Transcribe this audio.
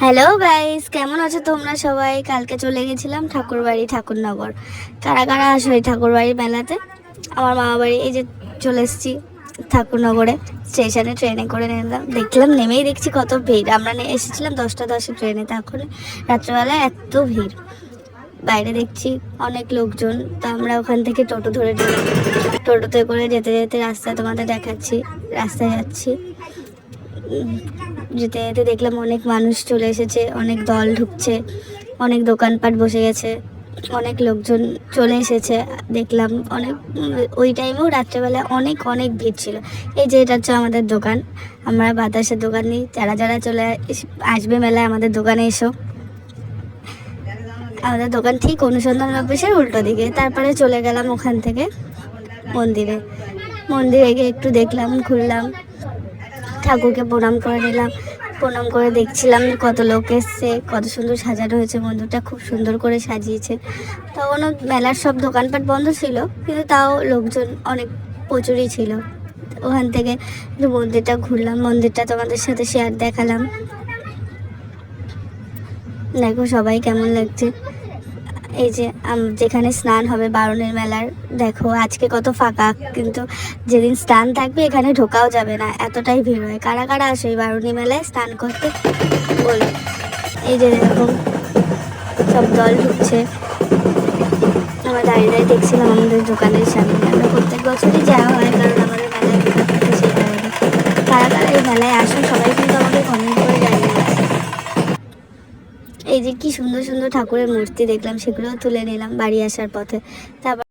Hello guys, কেমন আছো তোমরা সবাই? কালকে চলে গেছিলাম ঠাকুরবাড়ি ঠাকুরনগর। কারা কারা আসো এই ঠাকুরবাড়ি মেলাতে? আমার মামা বাড়ি এই যে চলে এসেছি ঠাকুরনগরে স্টেশনে, ট্রেনে করে নিলাম। দেখলাম নেমেই দেখছি কত ভিড়। আমরা এসেছিলাম 10টা 10 ট্রেনে, তখন রাত্রেবেলায় এত ভিড়। বাইরে দেখছি অনেক লোকজন, তো আমরা ওখান থেকে টোটো ধরে নিলাম। টোটোতে করে যেতে যেতে রাস্তায় তোমাদের দেখাচ্ছি, রাস্তায় যাচ্ছি। যেতে যেতে দেখলাম অনেক মানুষ চলে এসেছে, অনেক দল ঢুকছে, অনেক দোকানপাট বসে গেছে, অনেক লোকজন চলে এসেছে। দেখলাম অনেক ওই টাইমেও রাত্রেবেলা অনেক অনেক ভিড় ছিল। এই যে এটা হচ্ছে আমাদের দোকান, আমরা বাতাসের দোকান দিই। যারা যারা চলে আসবে মেলায় আমাদের দোকানে এসো। আমাদের দোকান ঠিক অনুসন্ধান অফিসের উল্টো দিকে। তারপরে চলে গেলাম ওখান থেকে মন্দিরে। মন্দিরে গিয়ে একটু দেখলাম, ঘুরলাম, ঠাকুরকে প্রণাম করে নিলাম। প্রণাম করে দেখছিলাম কত লোক এসছে, কত সুন্দর সাজানো হয়েছে। মন্দিরটা খুব সুন্দর করে সাজিয়েছে। তখনও মেলার সব দোকানপাট বন্ধ ছিল, কিন্তু তাও লোকজন অনেক প্রচুরই ছিল। ওখান থেকে একটু মন্দিরটা ঘুরলাম, মন্দিরটা তোমাদের সাথে দেখালাম। দেখো সবাই কেমন লাগছে। এই যে যেখানে স্নান হবে বারুণের মেলার, দেখো আজকে কত ফাঁকা, কিন্তু যেদিন স্নান থাকবে এখানে ঢোকাও যাবে না, এতটাই ভিড় হয়। কারা কারা আসে এই বারুণী মেলায় স্নান করতে বলো? এই যে দেখো সব দল ঢুকছে। আমরা দাঁড়িয়ে দাঁড়িয়ে দেখছিলাম আমাদের দোকানের সামনে। আমরা প্রত্যেক বছরই যাওয়া হয়, কারণ আমাদের মেলায় দোকান থাকে সেই কারণে। কারা কারা এই মেলায় আসুন সবাই কিন্তু আমাকে কমেন্ট করে জানিয়ে। এই যে কি সুন্দর সুন্দর ঠাকুরের মূর্তি দেখলাম, সেগুলোও তুলে নিলাম বাড়ি আসার পথে। তারপর